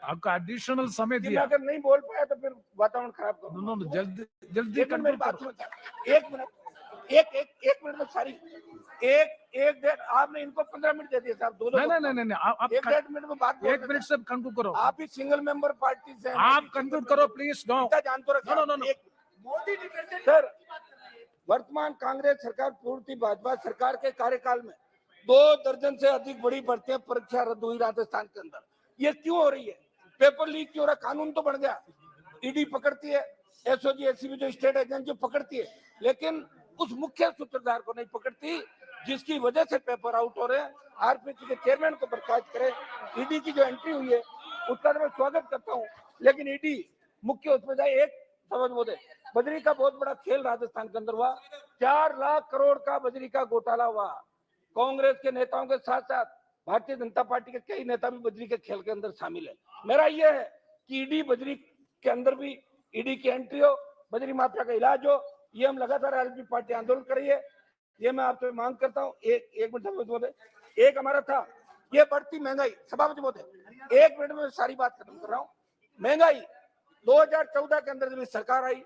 आपका एडिशनल समय कि दिया। मैं अगर नहीं बोल पाया तो फिर वातावरण खराब करूँ। नो नो, जल्दी जल्दी एक मिनट मेरी कंक्लूड बात करो। सुनो। एक मिनट, एक मिनट में सारी एक डेढ़ आपने इनको 15 मिनट दे दिए साहब, दो नहीं, आप एक डेढ़ मिनट में बात बोल 1 मिनट से कंक्लूड करो। आप ही सिंगल मेंबर पार्टी से हैं। आप कंक्लूड करो प्लीज। नो जान तो रखिए। नो, मोदी सर, वर्तमान कांग्रेस सरकार पूर्ति भाजपा सरकार के कार्यकाल में 2 दर्जन से अधिक बड़ी भर्तियां परीक्षा रद्द हुई राजस्थान के अंदर। ये क्यों हो रही है? पेपर लीक क्यों हो रहा? कानून तो बन गया, ईडी पकड़ती है, एसओजी एसीबी जो स्टेट एजेंसी पकड़ती है, लेकिन उस मुख्य सूत्रधार को नहीं पकड़ती जिसकी वजह से पेपर आउट हो रहे हैं। आरपीसी के चेयरमैन को बर्खास्त करे। ईडी की जो एंट्री हुई है उसका तो मैं स्वागत करता हूँ, लेकिन ईडी मुख्य उसमें जाए। एक समझ बोले, बजरी का बहुत बड़ा खेल राजस्थान के अंदर हुआ। 4 लाख करोड़ का बजरी का घोटाला हुआ। कांग्रेस के नेताओं के साथ साथ भारतीय जनता पार्टी के कई नेता भी बजरी के खेल के अंदर शामिल है। मेरा यह है कि ईडी बजरी के अंदर भी ईडी की एंट्री हो, बजरी माफिया का इलाज हो। ये हम लगातार एलपी पार्टी आंदोलन कर रही है। ये मैं आपसे मांग करता हूँ। एक मिनट, एक हमारा था ये बढ़ती महंगाई। सभापति महोदय, 1 मिनट में सारी बात खत्म कर रहा हूँ। महंगाई 2014 के अंदर जब सरकार आई,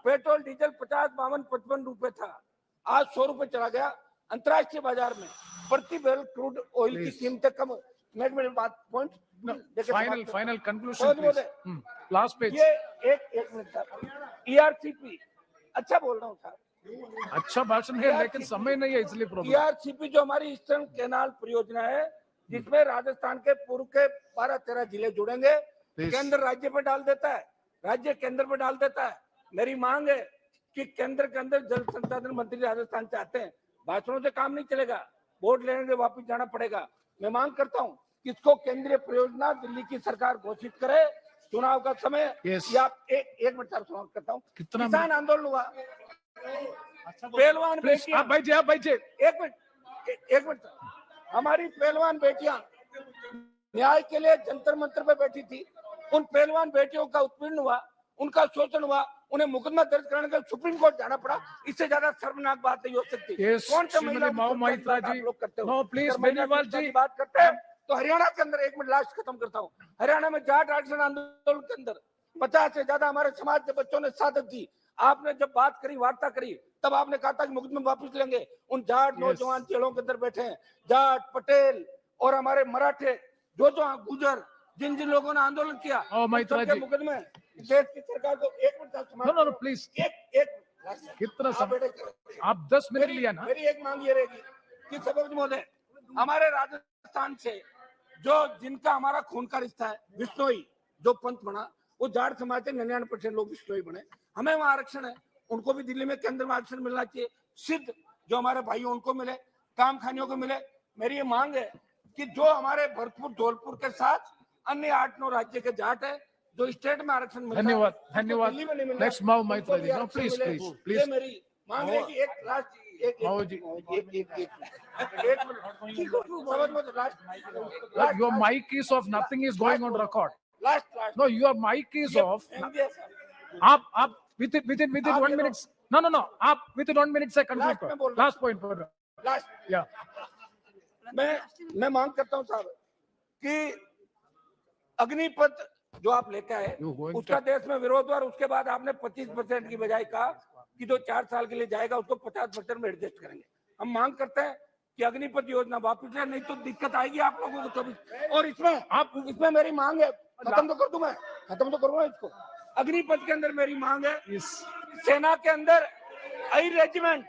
पेट्रोल डीजल 50, 52, 55 रुपए था, आज 100 रुपए चला गया। अंतर्राष्ट्रीय बाजार में प्रति बैरल क्रूड ऑयल की कीमतें कम। मिनट बात point final conclusion last page. ये एक मिनट साहब, ईआरसीपी अच्छा बोल रहा हूँ साहब, अच्छा भाषण है लेकिन समय नहीं है इसलिए प्रॉब्लम। ईआरसीपी जो हमारी ईस्टर्न कैनाल परियोजना है जिसमें राजस्थान के पूर्व के 12-13 जिले जुड़ेंगे, केंद्र राज्य पे डाल देता है, राज्य केंद्र पे डाल देता है। मेरी मांग है कि केंद्र के अंदर जल संसाधन मंत्री राजस्थान चाहते हैं, भाषणों से काम नहीं चलेगा, वोट लेने के वापिस जाना पड़ेगा। मैं मांग करता हूँ कि इसको केंद्रीय परियोजना दिल्ली की सरकार घोषित करे। चुनाव का समय या एक मिनट समाप्त करता हूँ। किसान आंदोलन हुआ, पहलवान बेटियां, आप बैठिए एक मिनट हमारी पहलवान बेटियां न्याय के लिए जंतर मंतर पे बैठी थी। उन पहलवान बेटियों का उत्पीड़न हुआ, उनका शोषण हुआ, उन्हें मुकदमा दर्ज कराने के लिए सुप्रीम कोर्ट जाना पड़ा। इससे ज्यादा शर्मनाक बात नहीं हो सकती। कौन सा महिला लोग करते हो? प्लीज बेनीवाल जी बात करते हैं तो हरियाणा के अंदर, एक मिनट लास्ट खत्म करता हूँ, हरियाणा में जाट आरक्षण आंदोलन के अंदर 50 से ज्यादा हमारे समाज के बच्चों ने शहादत दी। आपने जब बात करी, वार्ता करी, तब आपने कहा था कि मुकदमा वापस लेंगे। उन जाट नौजवान जेलों के अंदर बैठे हैं, जाट पटेल और हमारे मराठे जो गुजर, जिन जिन लोगों ने आंदोलन किया, मुकदमे देश की सरकार को। एक मिनट प्लीज, एक कितना आप 10 मिनट लिया ना। मेरी एक मांग ये रहेगी कि सभापति महोदय, हमारे राजस्थान से जो जिनका हमारा खून का रिश्ता है, बिश्नोई जो पंथ बना, वो जाट समाज के 99% लोग बिश्नोई बने। हमें वहाँ आरक्षण है, उनको भी दिल्ली में केंद्र में आरक्षण मिलना चाहिए। सिद्ध जो हमारे भाई उनको मिले, काम खानियों को मिले। मेरी ये मांग है कि जो हमारे भरतपुर धौलपुर के साथ अन्य 8-9 राज्य के जाट है जो स्टेट में आरक्षण मिला, धन्यवाद। Next Mahua Moitra ji, no please ये मेरी मांग है कि एक last your mic is off, nothing is going on record. No, your mic is off. आप within 1 minute. No, आप within 1 minute से conclude. Last point for yeah. मैं मांग करता हूं साहब कि अग्निपथ जो आप लेके आए उसका देश में विरोध हुआ, और उसके बाद आपने 25% की बजाय कहा कि जो 4 साल के लिए जाएगा उसको 50% में एडजस्ट करेंगे। हम मांग करते हैं कि अग्निपथ योजना वापस ले, नहीं तो दिक्कत आएगी आप लोगों को। और इसमें मेरी मांग है, खत्म तो कर दूं, मैं खत्म तो करूंगा इसको। अग्निपथ के अंदर मेरी मांग है सेना के अंदर आई रेजिमेंट,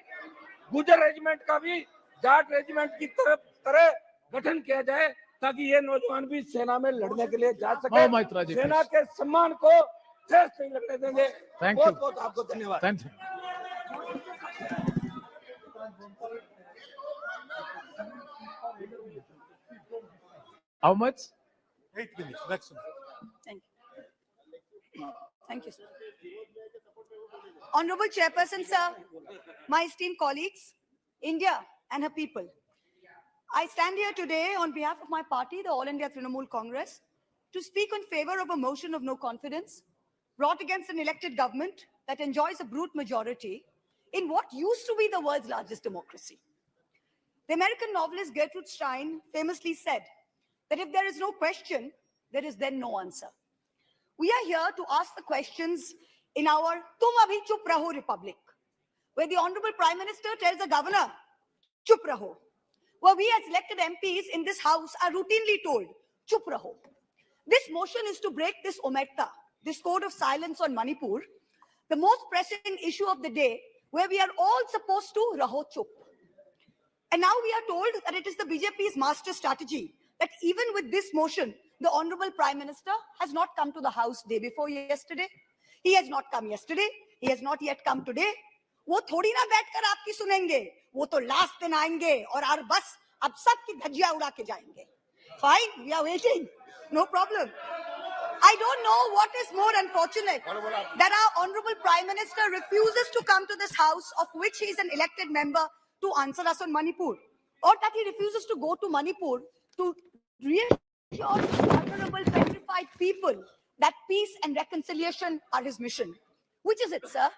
गुजर रेजिमेंट का भी जाट रेजिमेंट की तरह गठन किया जाए ताकि ये नौजवान भी सेना में लड़ने के लिए जा सके। सेना के सम्मान को ठेस नहीं लगने देंगे। बहुत बहुत आपको धन्यवाद। How much? 8 minutes maximum. Thank you, sir. Honorable Chairperson, sir, my esteemed colleagues, India and her people. I stand here today on behalf of my party, the All India Trinamool Congress, to speak in favor of a motion of no confidence brought against an elected government that enjoys a brute majority in what used to be the world's largest democracy. The American novelist Gertrude Stein famously said that if there is no question, There is then no answer. We are here to ask the questions in our Tum Abhi Chup Raho Republic, where the Honorable Prime Minister tells the governor, Chup Raho. Where we as elected MPs in this house are routinely told, Chup Raho. This motion is to break this omerta, this code of silence on Manipur, the most pressing issue of the day, where we are all supposed to Raho Chup. And now we are told that it is the BJP's master strategy that even with this motion, the Honorable Prime Minister has not come to the House day before yesterday. He has not come yesterday. He has not yet come today. वो थोड़ी ना बैठकर आपकी सुनेंगे, वो तो last दिन आएंगे और बस अब सबकी धज्जियां उड़ा के जाएंगे. Fine, we are waiting. No problem. I don't know what is more unfortunate, that our Honorable Prime Minister refuses to come to this House, of which he is an elected member, to answer us on Manipur, or that he refuses to go to Manipur to reassure vulnerable, petrified people that peace and reconciliation are his mission. Which is it, sir?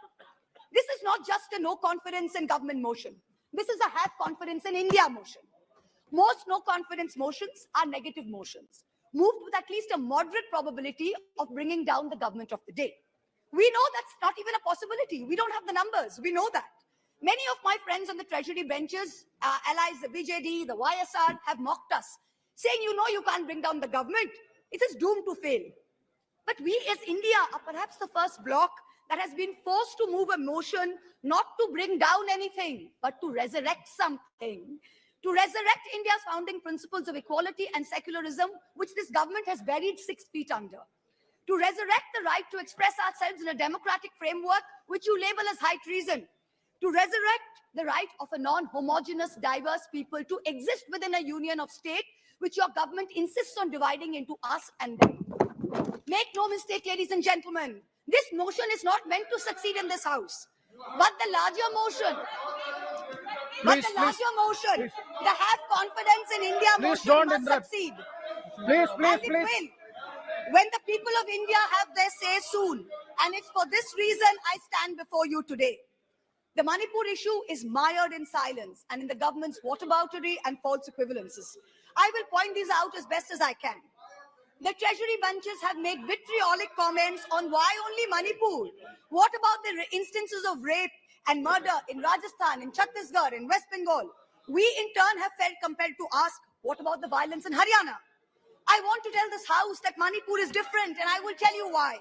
This is not just a no confidence in government motion. This is a have confidence in India motion. Most no confidence motions are negative motions, moved with at least a moderate probability of bringing down the government of the day. We know that's not even a possibility. We don't have the numbers. We know that. Many of my friends on the treasury benches, allies, the BJD, the YSR, have mocked us, saying, you know, you can't bring down the government. It is doomed to fail. But we as India are perhaps the first bloc that has been forced to move a motion not to bring down anything, but to resurrect something, to resurrect India's founding principles of equality and secularism, which this government has buried 6 feet under, to resurrect the right to express ourselves in a democratic framework, which you label as high treason, to resurrect the right of a non-homogeneous, diverse people to exist within a union of state, which your government insists on dividing into us and them. Make no mistake, ladies and gentlemen, this motion is not meant to succeed in this house, but the larger motion, the have confidence in India motion must succeed. Please, And it will, when the people of India have their say soon. And it's for this reason I stand before you today. The Manipur issue is mired in silence and in the government's whataboutery and false equivalences. I will point these out as best as I can. The treasury benches have made vitriolic comments on why only Manipur. What about the instances of rape and murder in Rajasthan, in Chhattisgarh, in West Bengal? We in turn have felt compelled to ask, what about the violence in Haryana? I want to tell this house that Manipur is different, and I will tell you why.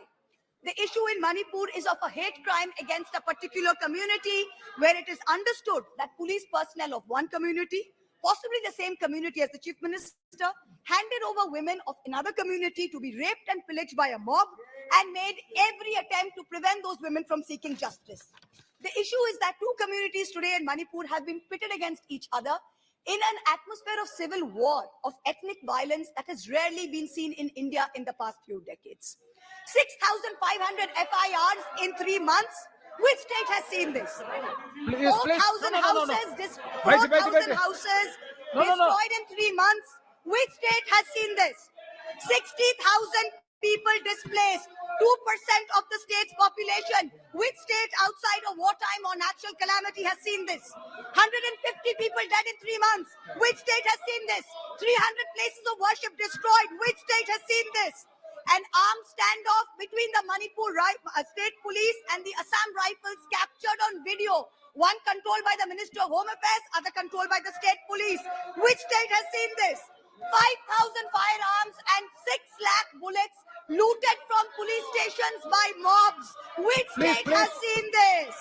The issue in Manipur is of a hate crime against a particular community, where it is understood that police personnel of one community, possibly the same community as the chief minister, handed over women of another community to be raped and pillaged by a mob, and made every attempt to prevent those women from seeking justice. The issue is that two communities today in Manipur have been pitted against each other in an atmosphere of civil war, of ethnic violence that has rarely been seen in India in the past few decades. 6,500 FIRs in 3 months. Which state has seen this? 4,000 houses destroyed in 3 months. Which state has seen this? 60,000 people displaced, 2% of the state's population. Which state outside of wartime or natural calamity has seen this? 150 people dead in 3 months. Which state has seen this? 300 places of worship destroyed. Which state has seen this? An armed standoff between the Manipur state police and the Assam Rifles captured on video. One controlled by the Minister of Home Affairs, other controlled by the state police. Which state has seen this? 5,000 firearms and 6 lakh bullets looted from police stations by mobs. Which state has seen this?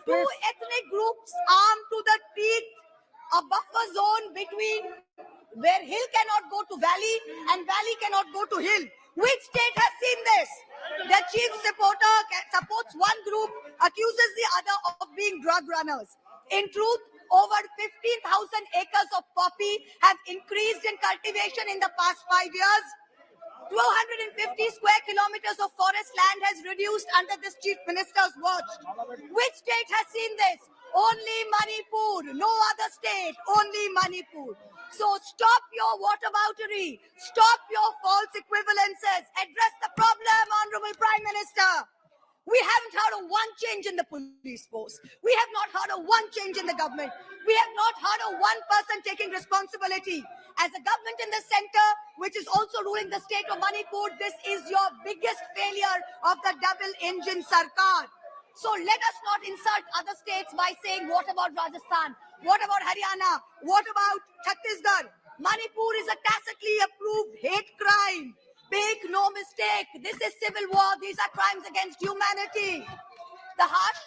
Two ethnic groups armed to the teeth, a buffer zone between where hill cannot go to valley and valley cannot go to hill. Which state has seen this? The chief supporter supports one group, accuses the other of being drug runners. In truth, over 15,000 acres of poppy have increased in cultivation in the past 5 years. 250 square kilometers of forest land has reduced under this chief minister's watch. Which state has seen this? Only Manipur, no other state, only Manipur. So stop your whataboutery, stop your false equivalences, address the problem, Honorable Prime Minister. We haven't heard of one change in the police force. We have not heard of one change in the government. We have not heard of one person taking responsibility. As a government in the center, which is also ruling the state of Manipur, this is your biggest failure of the double-engine Sarkar. So let us not insult other states by saying, what about Rajasthan? What about Haryana? What about Chhattisgarh? Manipur is a tacitly approved hate crime. Make no mistake, this is civil war. These are crimes against humanity. The harsh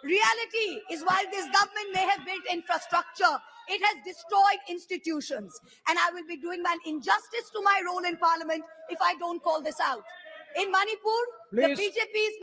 reality is while this government may have built infrastructure, it has destroyed institutions. And I will be doing an injustice to my role in parliament if I don't call this out. In Manipur, Please. the BJP's